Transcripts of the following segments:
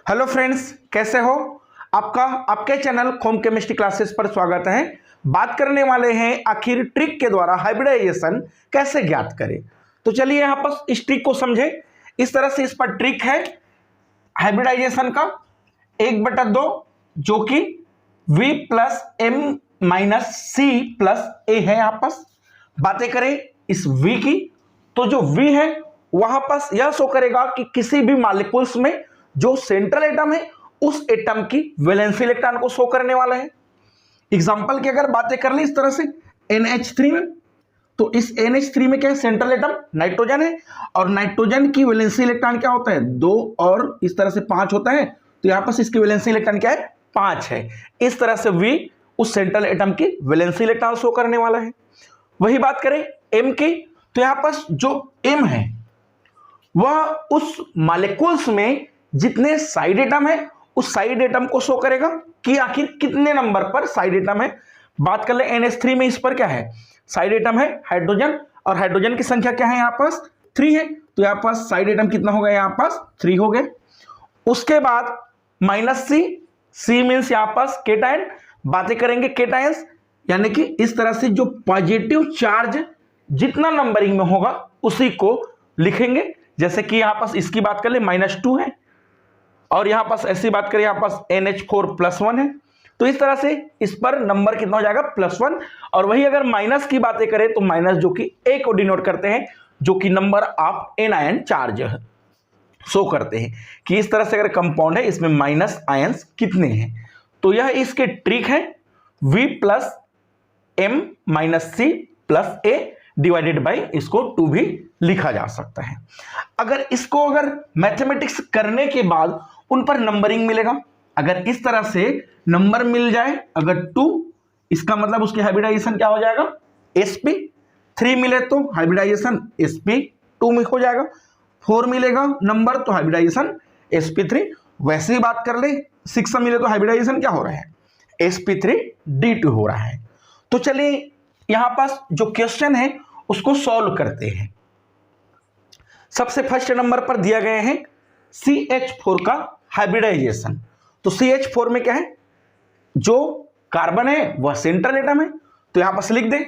Hello friends, कैसे हो? आपका आपके चैनल होम केमिस्ट्री क्लासेस पर स्वागत है। बात करने वाले हैं आखिर ट्रिक के द्वारा हाइब्रिडाइजेशन कैसे ज्ञात करें। तो चलिए यहाँ पर इस ट्रिक को समझे। इस तरह से इस पर ट्रिक है हाइब्रिडाइजेशन का 1/2 जो कि v plus M minus C plus A है। यहाँ पर बातें करें इस v की, तो जो v है वहां पर यह शो करेगा कि किसी भी मॉलिक्यूल्स में जो सेंट्रल एटम है उस एटम की वैलेंसी इलेक्ट्रॉन को शो करने वाला है। एग्जांपल की अगर बातें कर ली इस तरह से NH3 में, तो इस NH3 में क्या है? सेंट्रल एटम नाइट्रोजन है और नाइट्रोजन की वैलेंसी इलेक्ट्रॉन क्या होता है? 2 और इस तरह से 5 होता है। तो यहां पर इसकी वैलेंसी इलेक्ट्रॉन क्या है? 5 है। इस तरह से V उस सेंट्रल एटम की वैलेंसी इलेक्ट्रॉन शो करने वाला है। वही बात करें M की, तो यहां पर जो M है वह उस मॉलिक्यूल्स में जितने साइड एटम है उस साइड एटम को शो करेगा कि आखिर कितने नंबर पर साइड एटम है। बात कर ले NH3 में, इस पर क्या है? साइड एटम है हाइड्रोजन और हाइड्रोजन की संख्या क्या है? यहाँ पास 3 है। तो यहाँ पास साइड एटम कितना हो गया? यहाँ पास 3 हो गए। उसके बाद -C मीन्स यहाँ पास केटायन। बातें करेंगे केटायंस, यानी कि इस तरह से जो पॉजिटिव चार्ज जितना नंबरिंग में होगा उसी को लिखेंगे। जैसे कि यहां पास इसकी बात कर ले -2 है और यहां पास ऐसी बात करें यहां पास NH4+1 है। तो इस तरह से इस पर नंबर कितना हो जाएगा? +1। और वही अगर माइनस की बातें करें तो माइनस जो कि A को डिनोट करते हैं, जो कि number of anion charge show करते हैं कि इस तरह से अगर कंपाउंड है इसमें माइनस आयंस कितने हैं। तो यह इसके ट्रिक है V plus M minus C plus A divided by इसको 2 भी लिखा जा सकता है। अगर इसको मैथमेटिक्स करने के बाद उन पर नंबरिंग मिलेगा, अगर इस तरह से नंबर मिल जाए, अगर 2, इसका मतलब उसकी हाइब्रिडाइजेशन क्या हो जाएगा? sp3 मिले तो हाइब्रिडाइजेशन sp2 में हो जाएगा। 4 मिलेगा नंबर तो हाइब्रिडाइजेशन sp3। वैसे ही बात कर ले 6 मिले तो हाइब्रिडाइजेशन क्या हो रहा है? sp3d2 हो रहा है। तो चलिए यहां पास जो क्वेश्चन है उसको सॉल्व करते हैं। सबसे फर्स्ट नंबर पर दिया गया है CH4 का हाइब्रिडाइजेशन। तो CH4 में क्या है? जो कार्बन है वह सेंट्रल एटम है, तो यहां पर लिख दे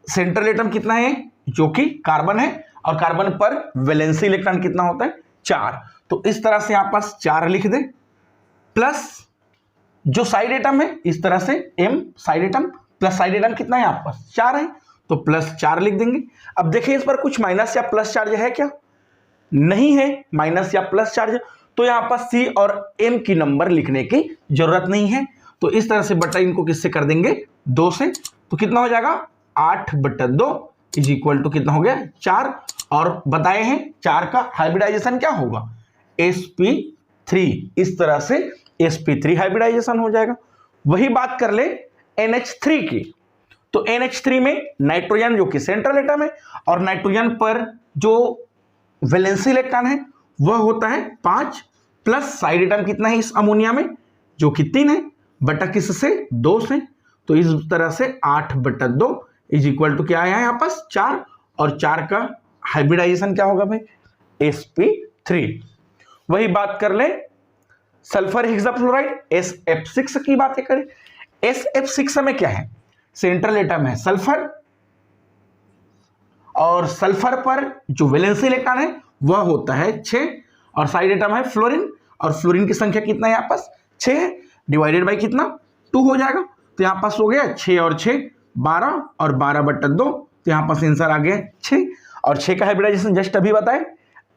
सेंट्रल एटम कितना है? जो कि कार्बन है और कार्बन पर वैलेंसी इलेक्ट्रॉन कितना होता है? 4। तो इस तरह से यहां पास 4 लिख दे, प्लस जो साइड एटम है इस तरह से M side atom plus side atom कितना है? यहां पास 4 है, तो +4 लिख देंगे। अब देखिए इस पर कुछ माइनस या प्लस चार्ज है क्या? नहीं है माइनस या प्लस चार्ज, तो यहां पर C और M की नंबर लिखने की जरूरत नहीं है। तो इस तरह से बटा इनको किससे कर देंगे? 2 से। तो कितना हो जाएगा? 8/2 इज इक्वल टू कितना हो गया? 4। और बताए हैं 4 का हाइब्रिडाइजेशन क्या होगा? sp3। इस तरह से sp3 हाइब्रिडाइजेशन हो जाएगा। वही बात कर ले NH3 की, तो NH3 में नाइट्रोजन जो कि सेंट्रल एटम है और नाइट्रोजन पर जो वैलेंसी इलेक्ट्रॉन है वह होता है 5, प्लस साइड एटम कितना है इस अमोनिया में? जो कि 3 है, बटा किससे? 2 से। तो इस तरह से 8/2 इज इक्वल टू क्या आया यहाँ पास? 4। और 4 का हाइब्रिडाइजेशन क्या होगा भाई? sp3। वही बात कर ले सल्फर हेक्साफ्लोराइड SF6 की बातें करें। SF6 में क्या है? सेंट्रल एटम है सल्फर और सल्फर पर जो वैलेंसी इलेक्ट्रॉन है वह होता है 6 और साइड एटम है फ्लोरीन और फ्लोरीन की संख्या कितना है? यहाँ पास 6 है, डिवाइडेड बाई कितना? 2 हो जाएगा। तो यहाँ पास हो गया 6 और 6 12 और 12/2। तो यहाँ पास आंसर आ गया 6। और 6 का हाइब्रिडाइजेशन जस्ट अभी बताए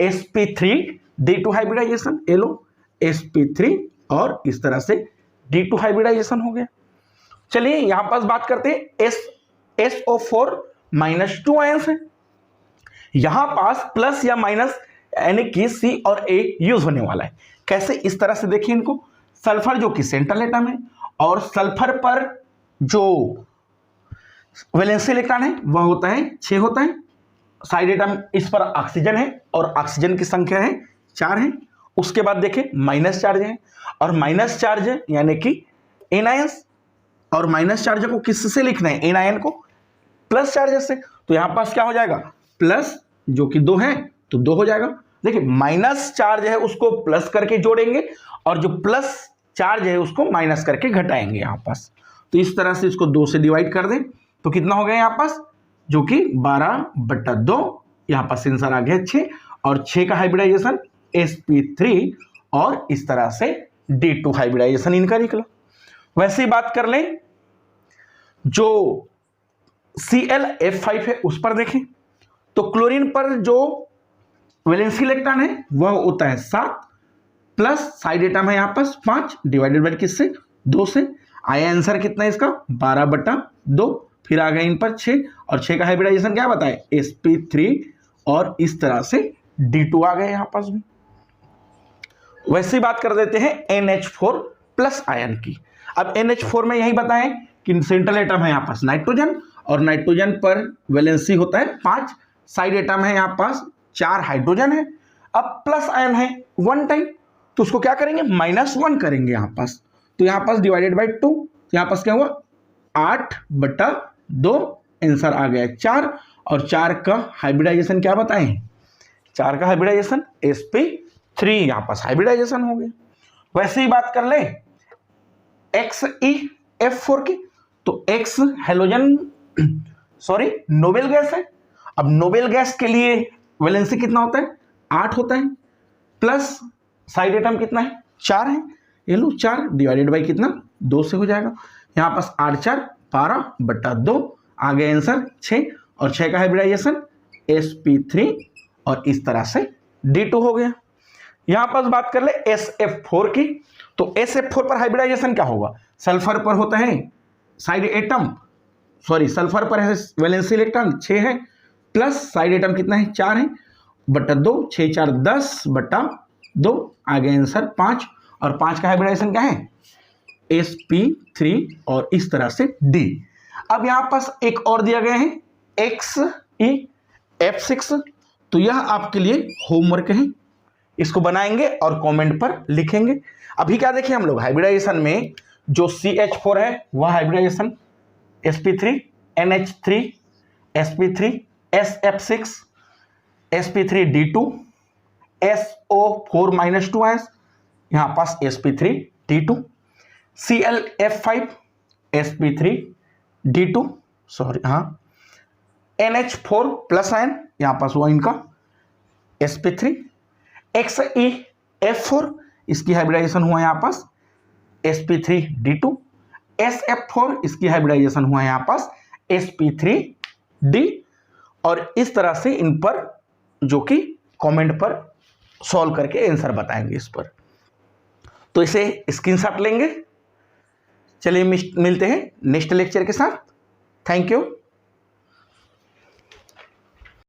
sp3d2 हाइब्रिडाइजेशन। ये लो sp3 और इस तरह से d2 हाइब्रिडाइजेशन हो गया। चलिए यहां पास बात करते हैं SO4-2 आयंस है। यहां पास प्लस या माइनस यानी कि C और A यूज होने वाला है। कैसे? इस तरह से देखिए इनको। सल्फर जो कि सेंट्रल एटम है और सल्फर पर जो वैलेंसी इलेक्ट्रॉन है वह होता है 6 होता है। साइड एटम इस पर ऑक्सीजन है और ऑक्सीजन की संख्या है 4 है। उसके बाद देखें माइनस चार्ज है और माइनस चार्ज यानी कि एनायंस, और माइनस चार्ज को किससे लिखना है? एनायन को प्लस चार्ज से। तो यहां पास क्या हो जाएगा? प्लस जो कि 2 है तो 2 हो जाएगा। देखिए माइनस चार्ज है उसको प्लस करके जोड़ेंगे और जो प्लस चार्ज है उसको माइनस करके घटाएंगे यहाँ पास। तो इस तरह से इसको 2 से डिवाइड कर दें तो कितना हो गया यहाँ पास, जो कि 12/2, यहाँ पास आंसर आ गया 6, और 6 का हाइब्रिडाइजेशन sp3 और इस तरह से d2 हाइब्रिडाइजेशन इनका निकला। वैसे ही बात कर लें जो ClF5 है उस पर देखें तो क्लोरीन पर जो वैलेंसी इलेक्ट्रॉन है वह होता है 7 प्लस साइड एटम है यहाँ पास 5 डिवाइडेड बाय किससे, 2 से। आया आंसर कितना है इसका 12/2, फिर आ गया इन पर 6 और 6 का हाइब्रिडाइजेशन क्या बताए sp3 और इस तरह से d2 आ गए यहाँ पास भी। वैसे ही बात कर देते हैं NH4 प्लस आयन की। अब NH4 में यही बताएं कि सेंट्रल एटम है यहाँ पास नाइट्रोजन और नाइट्रोजन पर वैलेंसी होता है 5, साइड एटम है यहाँ पास 4 हाइड्रोजन है। अब प्लस आयन है 1 टाइम तो उसको क्या करेंगे -1 करेंगे यहाँ पास, तो यहाँ पास डिवाइडेड बाय 2, यहाँ पास क्या हुआ 8/2, आंसर आ गया 4 और 4 का हाइब्रिडाइजेशन क्या बताएं, 4 का हाइब्रिडाइजेशन sp3 यहाँ पास हाइब्रिडाइजेशन हो गया। वैसे ही बात कर ले XeF4 की, तो X हेलोजन नोबेल गैस है। अब नोबेल गैस के लिए वैलेंसी कितना होता है 8 होता है, प्लस साइड एटम कितना है 4 है, ये लो 4 डिवाइडेड बाई कितना 2 से हो जाएगा, यहाँ पास 8×4 12/2 आ गया आंसर 6 और 6 का हाइब्रिडाइजेशन sp3 और इस तरह से d2 हो गया। यहाँ पास बात कर ले SF4 की, तो SF4 पर हाइब्रिडाइजेशन क्या होगा, सल्फर पर होता है साइड एटम सल्फर पर है वैलेंसी इलेक्ट्रॉन 6 है, प्लस साइड एटम कितना है 4 है बटा 2, 6×4 10/2 आ गया आंसर 5 और 5 का हाइब्रिडाइजेशन क्या है sp3 और इस तरह से d। अब यहां पास एक और दिया गया है XeF6, तो यह आपके लिए होमवर्क है, इसको बनाएंगे और कमेंट पर लिखेंगे। अभी क्या देखें हम लोग हाइब्रिडाइजेशन में जो CH4 है वह hybridisation sp3 NH3 sp3 SF6 sp3 d2 SO4 -2 आयस, यहाँ पास sp3 d2 ClF5 sp3 d2 NH4 plus ion यहाँ पास हुआ इनका sp3 XeF4 इसकी हाइब्रिडाइजेशन हुआ यहाँ पास sp3 d2 SF4 इसकी हाइब्रिडाइजेशन हुआ यहाँ पास sp3 d और इस तरह से इन पर जो कि कमेंट पर सॉल्व करके आंसर बताएंगे इस पर, तो इसे स्क्रीनशॉट लेंगे। चलिए मिलते हैं नेक्स्ट लेक्चर के साथ। Thank you.